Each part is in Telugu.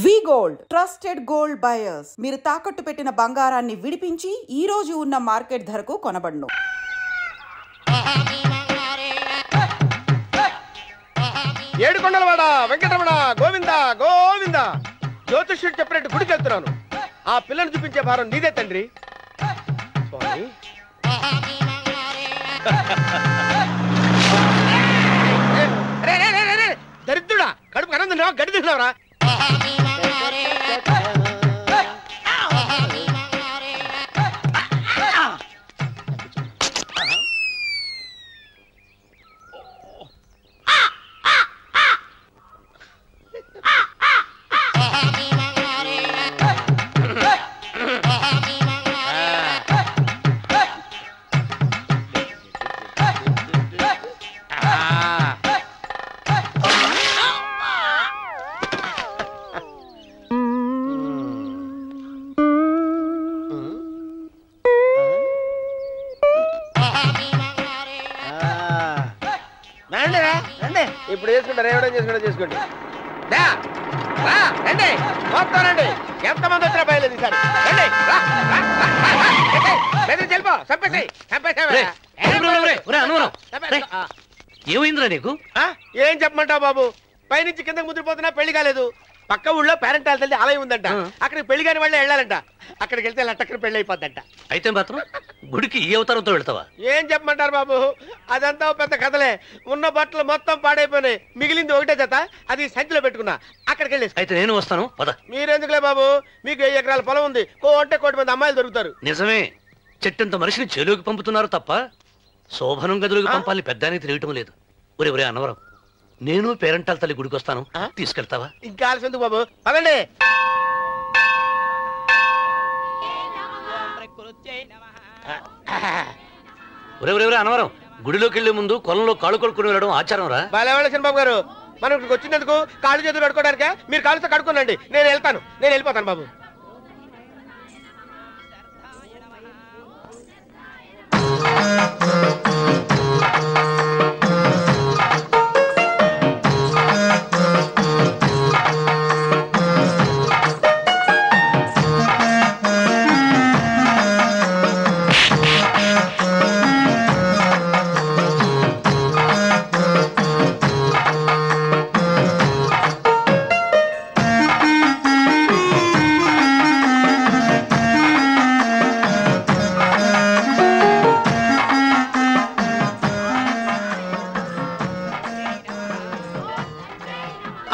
వి గోల్డ్ ట్రస్టెడ్ గోల్డ్ బయర్స్. మీరు తాకట్టు పెట్టిన బంగారాన్ని విడిపించి ఈ రోజు ఉన్న మార్కెట్ ధరకు కొనబడును. ఏడుకొండలవాడ వెంకటరమణ గోవింద గోవింద. జ్యోతిష్యుడు చెప్పినట్టు గుడికి వెళ్తున్నాను. ఆ పిల్లను చూపించే భారం నీదే తండ్రి. స్వామి దరిద్రుడా, కడుపు అన్నం తిన్నావా, గడ్డి తిన్నావరా? ఇప్పుడు చేసుకుంటారు, ఏమైనా చేసుకోండి. రండి వస్తానండి. ఎంతమంది వచ్చినా బయలుదేరి సార్. ఏమైందిరా నీకు? ఏం చెప్పమంటావు బాబు, పైనుంచి కిందకి ముద్రపోతున్నా పెళ్లి కాలేదు. పక్క ఊళ్ళో పేరెంటాల తల్లి ఆలయం ఉందంట, అక్కడికి పెళ్లి కాని వాళ్ళే వెళ్ళాలంట. అక్కడికి వెళ్తే లట్టక్కన పెళ్లి అయిపోద్దంట. అయితే మాత్రం గుడికి ఈ అవతారంతో వెళ్తావా? ఏం చెప్పమంటారు బాబు, అదంతా పెద్ద కథలే. ఉన్న బట్టలు మొత్తం పాడైపోయినాయి, మిగిలింది ఒకటే జత, అది సంచిలో పెట్టుకున్నా. అక్కడికి వెళ్ళేసి అయితే నేను వస్తాను పద. మీరెందుకులే బాబు, మీకు 10 ఎకరాల పొలం ఉంది, కోటి మంది అమ్మాయిలు దొరుకుతారు. నిజమే, చెట్టంత మనిషిని చేలోకి పంపుతున్నారు తప్ప శోభనం గదిలోకి పంపాలని పెద్దానికి తెలియటం లేదు. ఒరే అన్నవరం, నేను పేరెంటాల తల్లి గుడికి వస్తాను, తీసుకెళ్తావా? ఇంకా ఆలస్యం ఎందుకు బాబు, పదండి. ఒరే అన్నవరం, గుడిలోకి వెళ్లే ముందు కొలంలో కాళ్ళు కొడుకుని వెళ్ళడం ఆచారం రా. బాలేవాళ్ళ బాబు గారు, మనం ఇక్కడికి వచ్చినందుకు కాళ్ళు చేతులు కడుక్కోవడానికే. మీరు కాళ్ళతో కడుక్కోనండి, నేను వెళ్తాను, నేను వెళ్ళిపోతాను బాబు.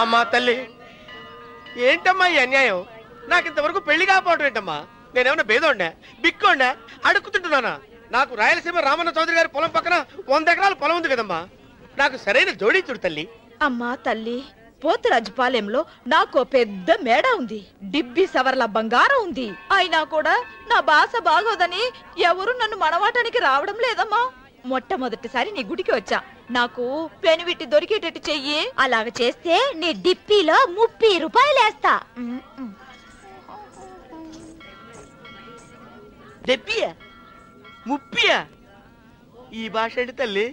అమ్మా తల్లి, ఏంటమ్మా ఈ అన్యాయం? నాకు ఇంతవరకు పెళ్లి కాకపోవడం ఏంటమ్మా? నేనేమన్నా బేదోండా, బిక్కోండా, అడుక్కుతుంటున్నానా? నాకు రాయలసీమ రామన్న చౌదరి గారి పొలం పక్కన 100 ఎకరాల పొలం ఉంది కదమ్మా. నాకు సరైన జోడీ చూడు తల్లి. అమ్మా తల్లి, పోతురాజుపాలెంలో నాకు పెద్ద మేడ ఉంది, డిబ్బి సవర్ల బంగారం ఉంది. అయినా కూడా నా భాష బాగోదని ఎవరు నన్ను మనవాటానికి రావడం లేదమ్మా. మొట్టమొదటిసారి నీ గుడికి వచ్చా, నాకు పెనువిట్టి దొరికేటట్టు చెయ్యి. అలాగ చేస్తే నీ డిప్పిలో 30 రూపాయలు వేస్తా. డెబ్బియా 30? ఈ భాష ఏంటి తల్లి?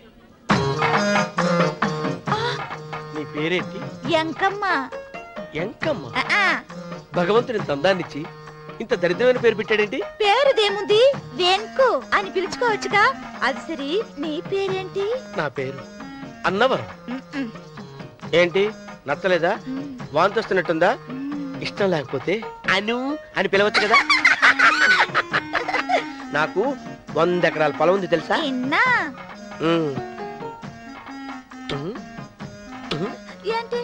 నీ పేరేంటి? ఎంకమ్మ. ఎంకమ్మ? భగవంతుని తందాన్నిచ్చి ఇంత దరిద్రమైన పేరు పెట్టాడేంటి? పేరుదేముంది, వెంకు అని పిలుచుకోవచ్చుగా. అది సరి, నీ పేరేంటి? నా పేరు అన్నవరం. ఏంటి నచ్చలేదా? వాంతి వస్తున్నట్టుందా? ఇష్టం లేకపోతే అను అని పిలవచ్చు కదా. నాకు 100 ఎకరాల పొలం ఉంది తెలుసా? ఏంటి?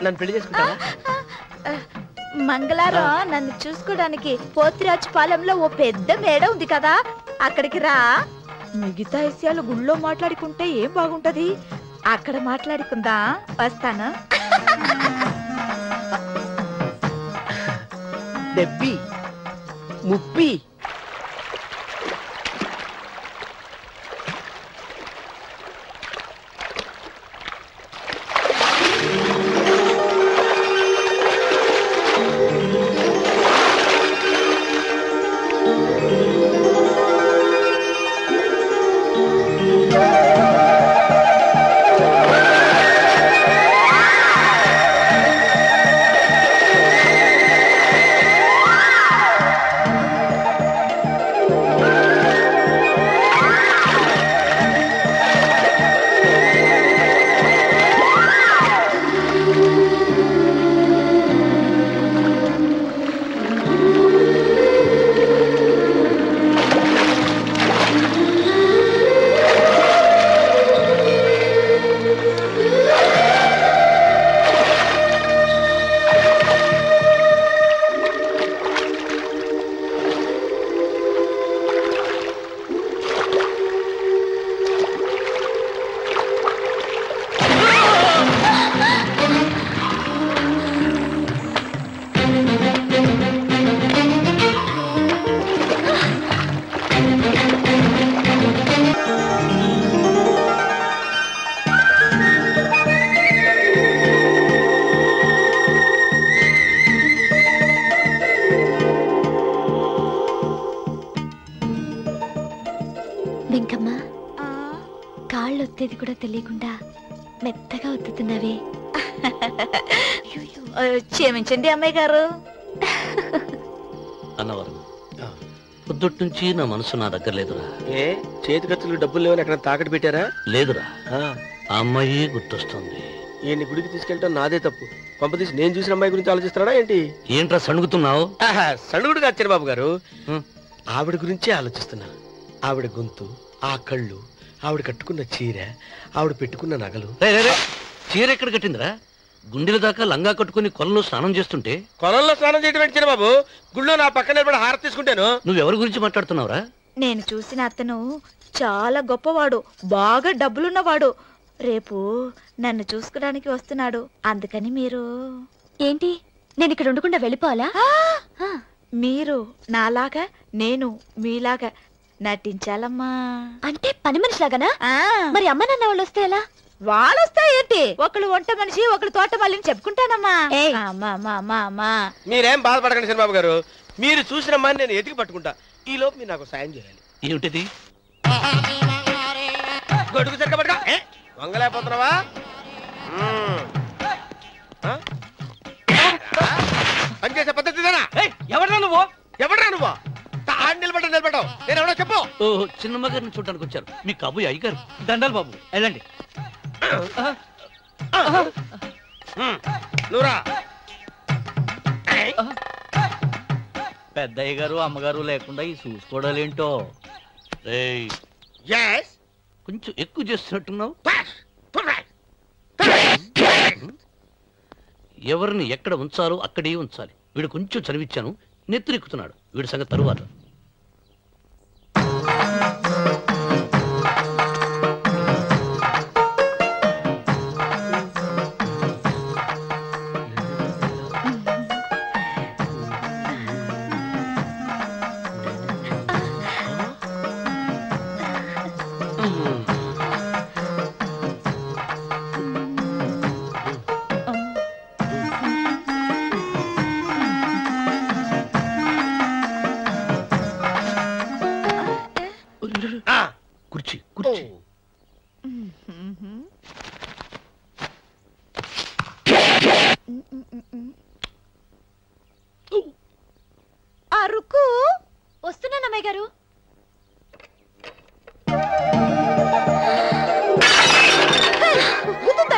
నన్ను పెళ్లి చేసుకుంటావా? మంగళారం నన్ను చూసుకోవడానికి పోతిరాజుపాలెంలో ఓ పెద్ద మేడ ఉంది కదా, అక్కడికి రా. మిగతా విషయాలు గుళ్ళో మాట్లాడుకుంటే ఏం బాగుంటది, అక్కడ మాట్లాడుకుందా. వస్తాను. డెబ్బి 30. ఒత్తేది కూడా తెలియకుండా మెత్తగా ఒత్తుతున్నావే. క్షమించండి అమ్మాయి గారు. అన్నవరం పొద్దుటి నుంచి నా మనసు నా దగ్గర లేదురా. ఏ చేతి ఖర్చులు డబ్బులు లేవని ఎక్కడ తాకట్టు పెట్టారా? లేదురా, ఆ అమ్మాయి గుర్తొస్తుంది. ఈయన్ని గుడికి తీసుకెళ్ళటం నాదే తప్పు. పంపదీసి నేను చూసిన అమ్మాయి గురించి ఆలోచిస్తున్నాడా ఏంటి? ఏంట్రా సణుగుతున్నావు? సణుగుడు కాదు చిరబాబు గారు, ఆవిడ గురించే ఆలోచిస్తున్నా. ఆవిడ గొంతు, ఆ కళ్ళు, ఆవిడ కట్టుకున్న చీర, ఆవిడ పెట్టుకున్న నగలు. చీర ఎక్కడ కట్టిందిరా? గుండెల దాకా లంగా కట్టుకుని కొలంలో స్నానం చేస్తుంటే. కొలంలో స్నానం చేయడం ఏంటి చిరబాబు? గుళ్ళో నా పక్కన నిలబడి హారతి తీసుకుంటాను. నువ్వెవరి గురించి మాట్లాడుతున్నావురా? నేను చూసిన అతను చాలా గొప్పవాడు, బాగా డబ్బులున్నవాడు. రేపు నన్ను చూసుకోడానికి వస్తున్నాడు. అందుకని మీరు. ఏంటి, నేను ఇక్కడ ఉండకుండా వెళ్ళిపోవాలా? మీరు నాలాగా, నేను మీలాగా నటించాలమ్మా. అంటే పని మనిషిలాగానా? మరి అమ్మ నాన్న వాళ్ళు వస్తే ఎలా? వాళ్ళు వస్తా ఏంటి? ఒకళ్ళు వంట మనిషి, ఒకళ్ళు తోట మళ్ళీ చెప్పుకుంటానమ్మా. మీరేం బాధపడకండి చంద్రబాబు గారు, మీరు చూసిన అమ్మాయిని నేను ఎతికి పట్టుకుంటా. ఈ లోపు మీరు నాకు సాయం చేయాలి. ఏమిటిది? గొడుగు సరిగ్గా పట్టుకో. వంగలేకపోతున్నావా? పనిచేసే పద్ధతి ఎవడరా నువ్వు? నిలబడ్డావు. నేను ఎవడో చెప్పు. ఓహో, చిన్నమ్మ గారిని చూడడానికి వచ్చారు. మీ కాబోయే అయ్యగారు. దండాలు బాబు, వెళ్ళండి. నువ్వురా. పెద్దయ్య గారు అమ్మగారు లేకుండా ఈ చూసుకోవడాలేంటో. కొంచెం ఎక్కువ చేస్తున్నట్టున్నావు. ఎవరిని ఎక్కడ ఉంచాలో అక్కడే ఉంచాలి. వీడు కొంచెం చదివిచ్చాను, నెత్తిరెక్కుతున్నాడు. వీడి సంగతి తరువాత. కుర్చీ కుర్చీ. అరుకు వస్తున్నాను అమ్మాయి గారు.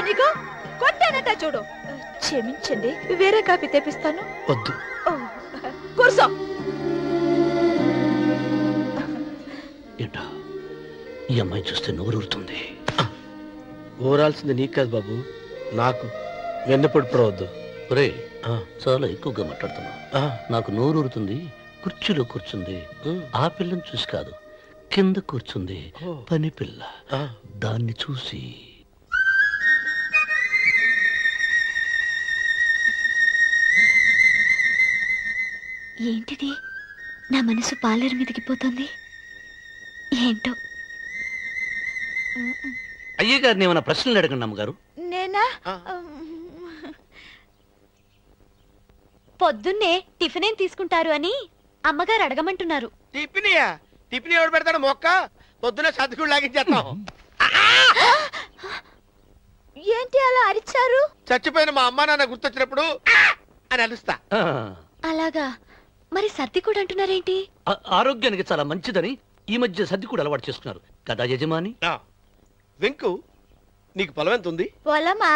నీకు కొట్టానట చూడు. క్షమించండి, వేరే కాఫీ తెప్పిస్తాను. వద్దు. కూర్చో. ఏంటా, ఈ అమ్మాయి చూస్తే నోరూరుతుంది. ఊరాల్సింది నీకు కాదు బాబు, నాకు. వెన్నపొడి పడవద్దు. ఒరే, చాలా ఎక్కువగా మాట్లాడుతున్నా. నాకు నోరూరుతుంది. కుర్చీలో కూర్చుంది. ఆ పిల్లని చూసి కాదు, కింద కూర్చుంది పని పిల్ల. దాన్ని చూసి. ఏంటిది? నా మనసు పాలేరు మీదకి పోతుంది. ఏంటో. అయ్యగారిని ఏమైనా ప్రశ్నలు అడగండి అమ్మగారు. నేనా? పొద్దున్నే టిఫిన్ ఏం తీసుకుంటారు అని అమ్మగారు అడగమంటున్నారు. టిఫినియా? టిఫిన్ ఎవడు పెడతాడు మొక్క? పొద్దునే సర్దుకుడు లాగించేస్తాం. ఏంటి అలా అరిచారు? చచ్చిపోయిన మా అమ్మ నాన్న గుర్తొచ్చినప్పుడు అని అరుస్తా. అలాగా? మరి సర్ది కూడా అంటున్నారేంటి? ఆరోగ్యానికి చాలా మంచిదని ఈ మధ్య సర్ది కూడా అలవాటు చేసుకున్నారు కదా యజమాని. వెంకు, నీకు పొలం ఎంత ఉంది? పొలమా?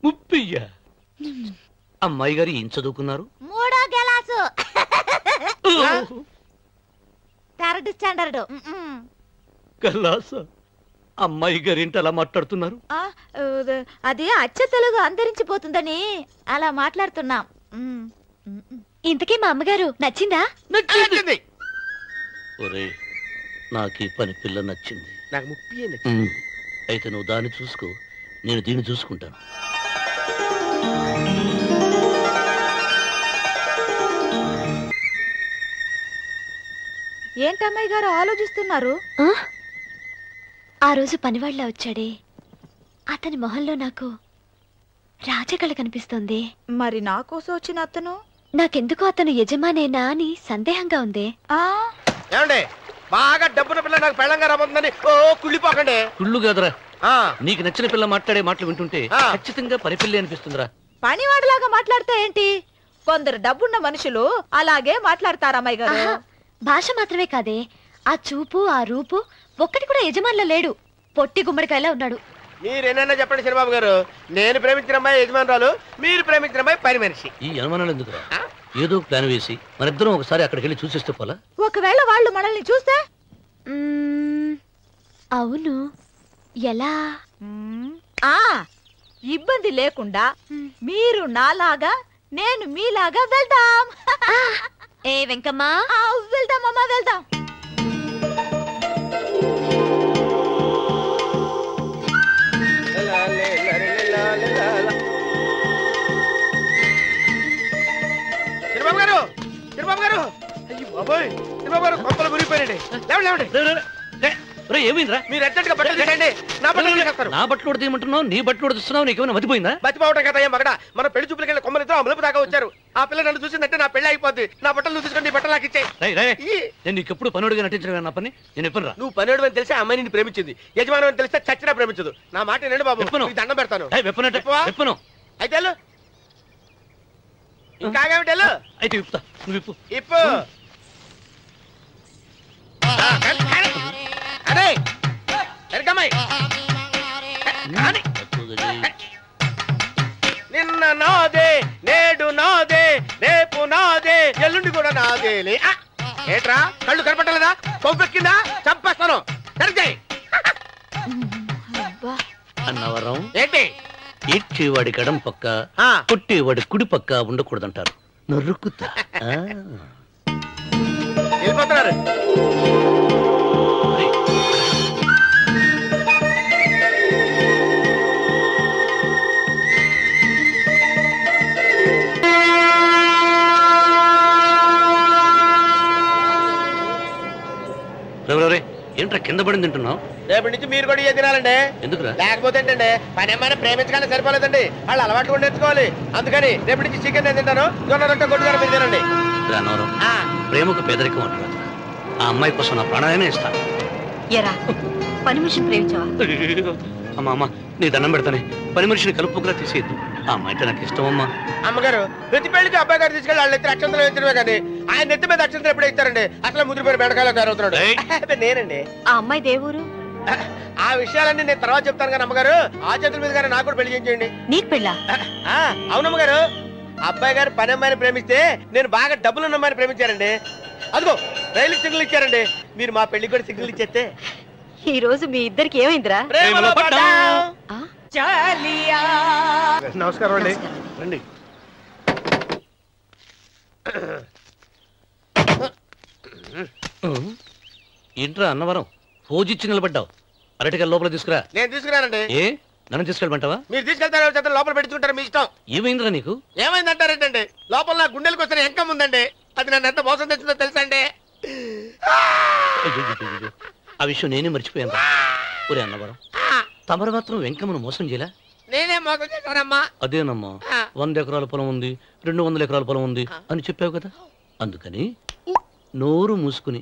ముప్పయ్య. అమ్మాయి గారు ఏం చదువుకున్నారు? 3వ క్లాసు, 3rd స్టాండర్డ్. కలాస. అమ్మాయి గారు ఏంటి అలా మాట్లాడుతున్నారు? అది అచ్చ తెలుగు అంతరించిపోతుందని అలా మాట్లాడుతున్నాం. ఇంతకీ మా అమ్మగారు నచ్చిందా? నచ్చింది. ఒరే, నాకు ఈ పని పిల్ల నచ్చింది. నాకు 30 నచ్చింది. అయితే నువ్వు దాన్ని చూసుకో, నేను దీన్ని చూసుకుంటాను. ఏంటమ్మాయి గారు ఆలోచిస్తున్నారు? ఆ రోజు పనివాళ్ళ వచ్చాడే, అతని మొహంలో నాకు రాజకళ కనిపిస్తోంది. మరి నా కోసం వచ్చిన అతను? నాకెందుకో అతను యజమానేనా అని సందేహంగా ఉంది. ఏమండి, బాగా డబ్బున పిల్ల నాకు పెళ్ళంగా రాబోతుందని ఓ కుళ్ళిపోకండి. కుళ్ళు కాదురా, నీకు నచ్చిన పిల్ల మాట్లాడే మాటలు వింటుంటే ఖచ్చితంగా పరిపిల్లి అనిపిస్తుందిరా. పనివాడిలాగా మాట్లాడితే ఏంటి? కొందరు డబ్బున్న మనుషులు అలాగే మాట్లాడతారు అమ్మాయి గారు. భాష మాత్రమే కాదే, ఆ చూపు ఆ రూపు ఒక్కటి కూడా యజమానిలో లేడు. పొట్టి గుమ్మడికాయలా ఉన్నాడు. మీరేనన్నా చెప్పండి చంద్రబాబు గారు, నేను ప్రేమించిన అమ్మాయి యజమానురాలు, మీరు ప్రేమించిన అమ్మాయి పని మనిషి. ఈ అనుమానాలు ఎందుకురా? ఏదో ప్లాన్ వేసి మనిద్దరం ఒకసారి అక్కడికి వెళ్ళి చూసేస్తే పోలా? ఒకవేళ వాళ్ళు మనల్ని చూస్తే? అవును, ఎలా? ఇబ్బంది లేకుండా మీరు నాలాగా నేను మీలాగా వెళ్దాం. ఏ వెంకమ్మ, వెళ్దాం అమ్మా, వెళ్దాం. చంద్రబాబు గారు, చంద్రబాబు గారు, అయ్యో బాబోయ్, చంద్రబాబు గారు కొంపలు మురిగిపోయారండి. లేవండి. ఏమైందిరా? మీరు అర్జెంట్ గా బట్టలు తీయండి. నా బట్టలు తీసేస్తారు. నా బట్టలు కూడా తీయమంటున్నావు, నీ బట్టలు కూడా తీస్తున్నావు. నీకేమైనా మతిపోయిందా? మతిపోవటం కదా ఏం మగడ. మన పెళ్లి చూపులకి వెళ్ళి కొమ్మలతో అమలుపు దాకా వచ్చారు. ఆ పిల్ల నన్ను చూసిందంటే నా పెళ్లి అయిపోద్ది. నా బట్టలు తీసుకొని బట్టలు నాకు ఇచ్చాయి. నేను నీకు ఎప్పుడు పనుడిగా నటించడం నా పని. నేను ఎప్పుడు రా? నువ్వు పనుడు అని తెలిసి ఆ అమ్మాయి నిన్ను ప్రేమించింది, యజమాని అని తెలిస్తే చచ్చినా ప్రేమించదు. నా మాట నేను బాబు, నీకు దండం పెడతాను. చెప్పను. అయితే ఇంకాగేమిటి వెళ్ళు. అయితే ఇప్పుతా, నువ్వు ఇప్పు. ఇప్పు. అదే ఎరకమ్మాయి నిన్న నాదే, నేడు నాదే, రేపు నాదే, ఎల్లుండి కూడా నాదేలే. ఏట్రా కళ్ళు కనపట్టలేదా? కొవ్వెక్కిందా? చంపేస్తాను. సరిగ్గా అన్నవరం ఏంటి? ఇచ్చేవాడి కడం పక్క, కొట్టేవాడి కుడి పక్క ఉండకూడదంటారు. నరుకుతా. వెళ్ళిపోతున్నారు. ఏంట్రా కింద పడింది తింటున్నావు? రేపటి నుంచి మీరు కూడా ఏ తినాలండి. ఎందుకురా? లేకపోతే ఏంటండి, పని ఏమైనా ప్రేమించగానే సరిపోలేదండి, వాళ్ళు అలవాటు కూడా నేర్చుకోవాలి. అందుకని రేపటి నుంచి చికెన్ నేను తింటాను, జొన్న రొట్టె కొట్టుగానే మీరు తినండి. అన్నవరం, ప్రేమకు పేదరికం అంటారు. ఆ అమ్మాయి కోసం నా ప్రాణాలైనా ఇస్తాను. పని మనిషిని ప్రేమించావా? అమ్మా అమ్మ, నీ దండం పెడతానే, పని మనిషిని కలుపుకులా తీసేయద్దు. ఆ అమ్మాయి నాకు ఇష్టం అమ్మా. అమ్మగారు, ప్రతి పెళ్లికి అబ్బాయి గారు తీసుకెళ్ళి వాళ్ళ ఎత్తి అక్షంతలు వేయించడమే కానీ ఆయన నెత్తి మీద అక్షంతలు ఎప్పుడే ఇస్తారండి. అసలు ముదిరిపోయిన బెడకాయలో తయారవుతున్నాడు. నేనండి. ఆ అమ్మాయి దేవురు. ఆ విషయాలన్నీ నేను తర్వాత చెప్తాను కానీ అమ్మగారు, ఆ చేతుల మీద గారు నాకు కూడా పెళ్లి చేయండి. నీకు పెళ్ళా? అవునమ్మగారు, అబ్బాయి గారు పని అమ్మాయిని ప్రేమిస్తే నేను బాగా డబ్బులున్న అమ్మాయిని ప్రేమించారండి. అదిగో రైలు సిగ్నల్ ఇచ్చారండి. మీరు మా పెళ్లికి కూడా సిగ్నల్ ఇచ్చేస్తే. ఈ రోజు మీ ఇద్దరికి ఏమైందిరా? నమస్కారం అండి. రండి. ఏంట్రా అన్నవరం, పోజిచ్చి నిలబడ్డావు? అరటికల్ లోపల తీసుకురా. నేను తీసుకురానండి. ఏ నన్ను తీసుకెళ్ళమంటావా? మీరు తీసుకెళ్తారు, లోపల పెట్టుకుంటారు, మీ ఇష్టం. ఏమైందిరా నీకు? ఏమైందంటారేంటండి, లోపల నా గుండెలకు వస్తున్న ఎంకం ఉందండి. అది నన్ను ఎంత మోసం తెచ్చిందో తెలుసా అండి. ఆ విషయం నేనే మర్చిపోయాను. ఒరే అన్నవరం, తమరు మాత్రం వెంకమ్మను మోసం చేయలే? నేనే మోసం చేశానమ్మా. అదేనమ్మా, 100 ఎకరాల పొలం ఉంది, 200 ఎకరాల పొలం ఉంది అని చెప్పావు కదా. అందుకని నోరు మూసుకుని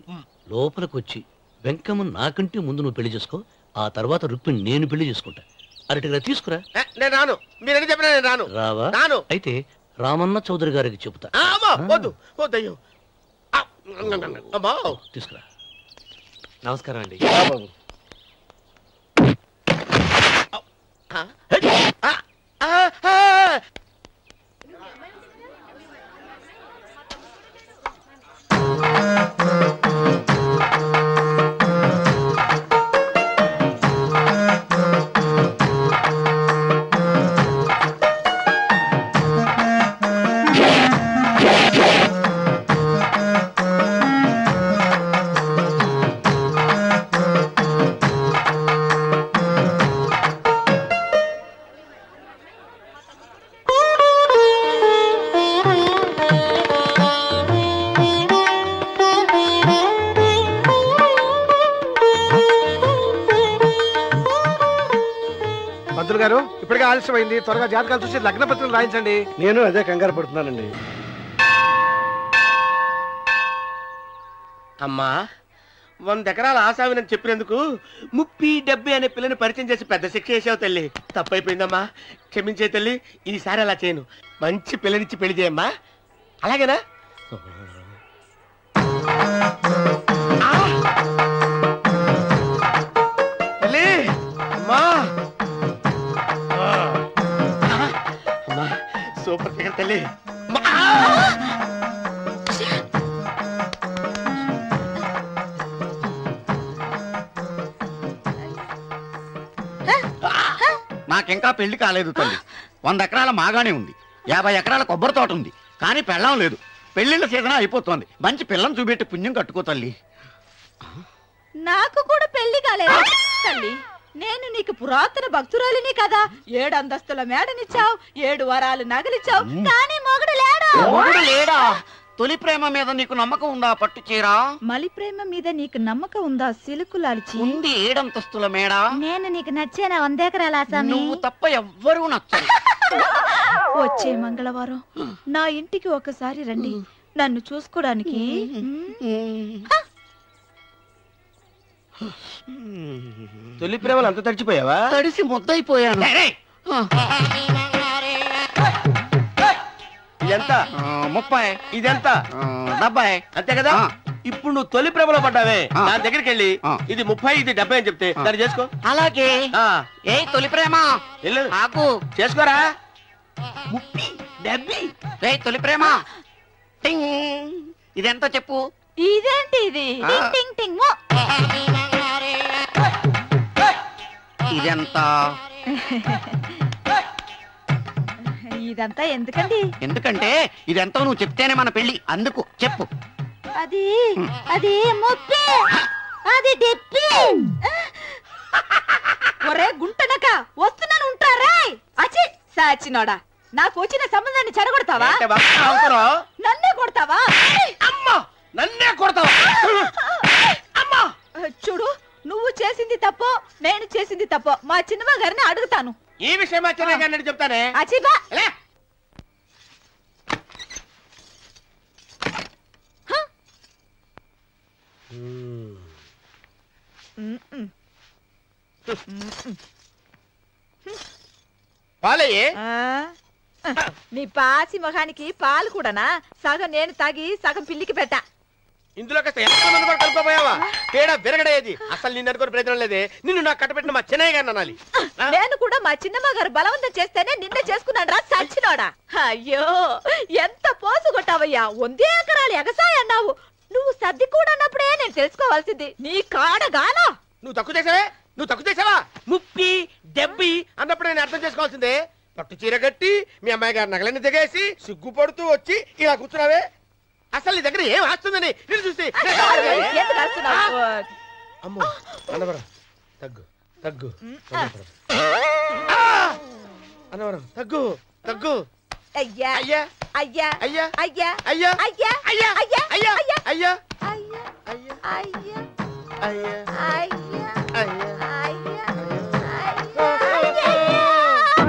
లోపలికి వచ్చి వెంకమ్మను నాకంటే ముందు నువ్వు పెళ్లి చేసుకో. ఆ తర్వాత రుక్మిణి నేను పెళ్లి చేసుకుంటా. అరటిగా తీసుకురా. నేను రాను. మీరని చెప్పినా నేను రాను. రావా? రాను. అయితే రామన్న చౌదరి గారికి చెబుతా. వద్దు వద్దయ్యో. తీసుకురా. నమస్కారం అండి. పంతులు గారు, ఇప్పటికే ఆలస్యమైంది, త్వరగా జాతకాలు చూసి లగ్న పత్రికలు రాయించండి. నేను అదే కంగారు పడుతున్నానండి. అమ్మా, 100 ఎకరాల ఆసామినని చెప్పినందుకు 30-70 అనే పిల్లని పరిచయం చేసి పెద్ద శిక్ష చేసావు తల్లి. తప్పైపోయిందమ్మా, క్షమించే తల్లి. ఈసారి అలా చేయను. మంచి పిల్లనిచ్చి పెళ్లి చేయమ్మా. అలాగేనా? తల్లి అమ్మా, అమ్మా సూపర్ ఫిగర్ తల్లి. నాకింకా పెళ్లి కాలేదు తల్లి. 100 ఎకరాల మాగానే ఉంది, 50 ఎకరాల కొబ్బరి తోట ఉంది, కానీ పెళ్ళం లేదు. పెళ్లిళ్ళ సీజన్ అయిపోతుంది. మంచి పిల్లని చూపెట్టి పుణ్యం కట్టుకో తల్లి. నాకు కూడా పెళ్లి కాలేదు తల్లి. నేను నీకు పురాతన భక్తురాలిని కదా. 7 అంతస్తుల మేడనిచ్చావు, 7 వరాలు నగలిచ్చావు, కానీ మొగుడు లేడా? మొగుడు లేడా? తొలి ప్రేమ మీద నీకు నమ్మకం ఉందా? పట్టు చీరా. మలి ప్రేమ మీద నీకు నమ్మకం ఉందా? సిలుకులాల్చి ఉంది 7 అంతస్తుల మేడ. నేను నీకు నచ్చేనా 100 ఎకరాల ఆసామి? నువ్వు తప్ప ఎవ్వరూ నచ్చరు. వచ్చే మంగళవారం నా ఇంటికి ఒకసారి రండి, నన్ను చూసుకోవడానికి. తొలి ప్రేమలు అంత తడిచిపోయావా? తడిసి ముద్దయిపోయాను. ఇదెంత? 30. ఇదెంత? 70. అంతే కదా? ఇప్పుడు నువ్వు తొలి ప్రేమలో పడ్డావే, దాని దగ్గరికి వెళ్ళి ఇది 30 ఇది 70 అని చెప్తే దాన్ని చేసుకో. అలాగే. ఏ తొలి ప్రేమ ఆకు చేసుకోరా. 30 70. ఏ తొలి ప్రేమ టింగ్ ఇదెంత చెప్పు. ఇదేంటి ఇది? టింగ్ టింగ్ టింగ్ మో. ఇదెంత? ఇదంతా ఎందుకండి? ఎందుకంటే ఇదెంతో నువ్వు చెప్తేనే మన పెళ్లి. అందుకు చెప్పు. అది అది 30. అది 70. ఒరే గుంటనక వస్తున్నాను ఉంటారా? అచి సాచినోడా, నాకు వచ్చిన సంబంధాన్ని చెడగొడతావా? నన్నే కొడతావా? అమ్మా నన్నే కొడతావా? అమ్మా చూడు, నువ్వు చేసింది తప్పో నేను చేసింది తప్పో మా చిన్నమ్మ గారిని అడుగుతాను. ఈ విషయం మా చిన్న గారిని చెప్తానే. అచిబా పాలయ్యే. నీ పాసి మొహానికి పాలు కూడానా? సగం నేను తాగి సగం పిల్లికి పెట్టా. ఇందులో కాస్త ఎంతమంది కూడా కలుపుకోపోయావా? తేడా విరగడేది. అసలు నిన్ను అనుకుని ప్రయత్నం లేదే. నిన్ను నాకు కట్టబెట్టిన మా చిన్నయ్య గారిని అనాలి. నేను కూడా మా చిన్నమ్మ గారు బలవంతం చేస్తేనే నిన్నే చేసుకున్నాడు రా సచ్చినోడా. అయ్యో ఎంత పోసు కొట్టావయ్యా. 100 ఎకరాలు ఎగసాయి అన్నావు. నువ్వు సర్ది కూడా అన్నప్పుడే నేను తెలుసుకోవాల్సింది. నీ కాడగానా? నువ్వు తక్కువ చేసావే, నువ్వు తక్కువ చేసావా? 30 70 అన్నప్పుడు నేను అర్థం చేసుకోవాల్సిందే. పట్టు చీర కట్టి మీ అమ్మాయి గారు నగలన్నీ దిగేసి సిగ్గుపడుతూ వచ్చి ఇలా కూర్చున్నావే. అసలు నీ దగ్గర ఏం ఆస్తుందని నేను చూసి. అమ్మో అన్నవరం తగ్గు తగ్గు. అన్నవరం తగ్గు తగ్గు. అయ్యా అయ్యా అయ్యా అయ్యా అయ్యా అయ్యా అయ్యా అయ్యా అయ్యా అయ్యా అయ్యా అయ్యా అయ్యా అయ్యా అయ్యా అయ్యా అయ్యా అయ్యా.